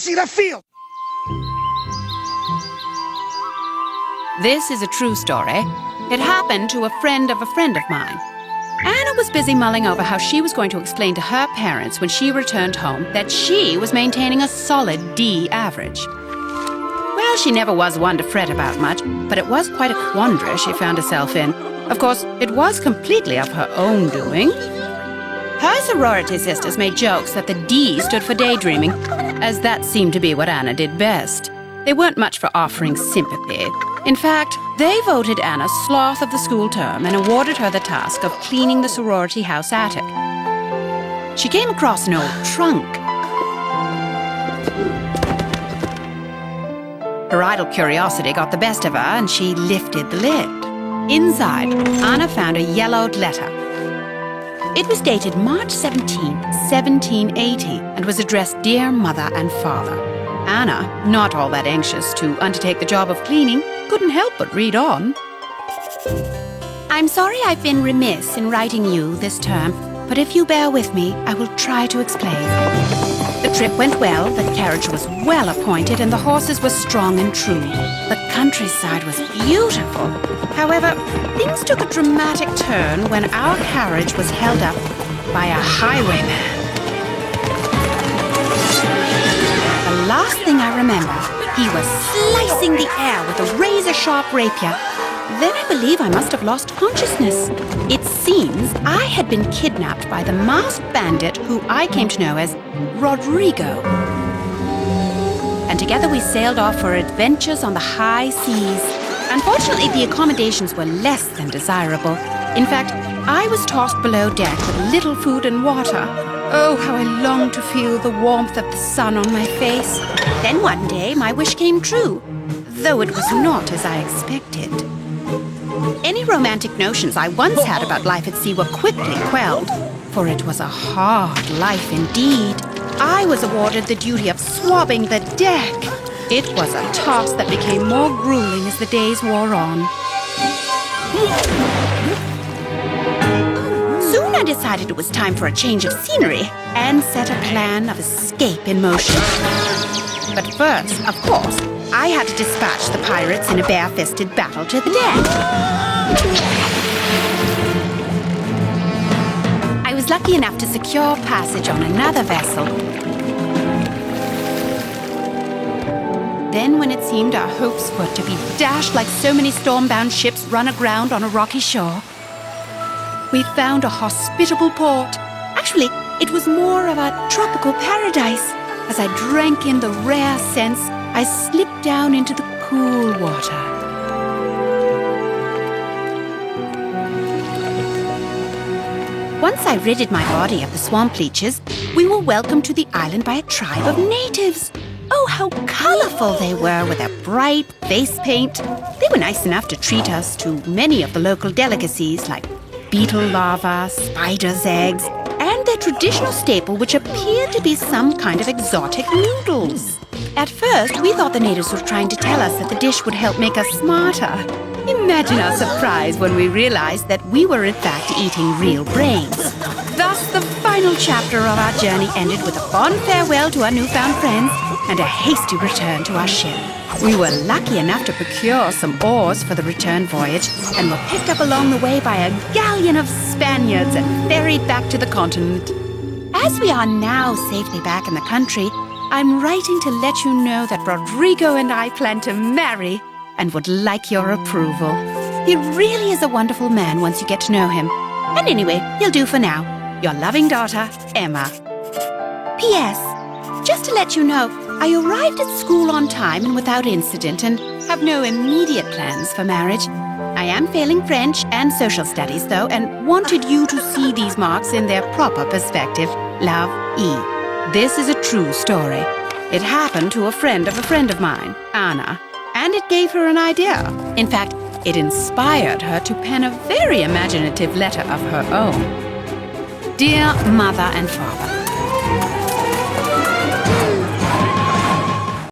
easy to feel. This is a true story. It happened to a friend of mine. Anna was busy mulling over how she was going to explain to her parents when she returned home that she was maintaining a solid D average. Well, she never was one to fret about much, but it was quite a quandary she found herself in. Of course, it was completely of her own doing. Her sorority sisters made jokes that the D stood for daydreaming, as that seemed to be what Anna did best. They weren't much for offering sympathy. In fact, they voted Anna sloth of the school term and awarded her the task of cleaning the sorority house attic. She came across an old trunk. Her idle curiosity got the best of her, and she lifted the lid. Inside, Anna found a yellowed letter. It was dated March 17, 1780, and was addressed Dear Mother and Father. Anna, not all that anxious to undertake the job of cleaning, couldn't help but read on. I'm sorry I've been remiss in writing you this term, but if you bear with me, I will try to explain. The trip went well, the carriage was well appointed, and the horses were strong and true. The countryside was beautiful. However, things took a dramatic turn when our carriage was held up by a highwayman. The last thing I remember, he was slicing the air with a razor-sharp rapier. Then I believe I must have lost consciousness. It seems I had been kidnapped by the masked bandit who I came to know as Rodrigo. And together we sailed off for adventures on the high seas. Unfortunately, the accommodations were less than desirable. In fact, I was tossed below deck with little food and water. Oh, how I longed to feel the warmth of the sun on my face. Then one day, my wish came true, though it was not as I expected. Any romantic notions I once had about life at sea were quickly quelled, for it was a hard life indeed. I was awarded the duty of swabbing the deck. It was a task that became more grueling as the days wore on. Soon I decided it was time for a change of scenery and set a plan of escape in motion. But first, of course, I had to dispatch the pirates in a bare-fisted battle to the deck. I was lucky enough to secure passage on another vessel. Then, when it seemed our hopes were to be dashed like so many storm-bound ships run aground on a rocky shore, we found a hospitable port. Actually, it was more of a tropical paradise. As I drank in the rare scents, I slipped down into the cool water. Once I ridded my body of the swamp leeches, we were welcomed to the island by a tribe of natives. Oh, how colorful they were with their bright face paint. They were nice enough to treat us to many of the local delicacies like beetle larvae, spider's eggs, and their traditional staple, which appeared to be some kind of exotic noodles. At first, we thought the natives were trying to tell us that the dish would help make us smarter. Imagine our surprise when we realized that we were in fact eating real brains. Thus, the final chapter of our journey ended with a fond farewell to our newfound friends and a hasty return to our ship. We were lucky enough to procure some oars for the return voyage and were picked up along the way by a galleon of Spaniards and ferried back to the continent. As we are now safely back in the country, I'm writing to let you know that Rodrigo and I plan to marry and would like your approval. He really is a wonderful man once you get to know him. And anyway, he'll do for now. Your loving daughter, Emma. P.S. Just to let you know, I arrived at school on time and without incident and have no immediate plans for marriage. I am failing French and social studies, though, and wanted you to see these marks in their proper perspective. Love, E. This is a true story. It happened to a friend of mine, Anna, and it gave her an idea. In fact, it inspired her to pen a very imaginative letter of her own. Dear Mother and Father,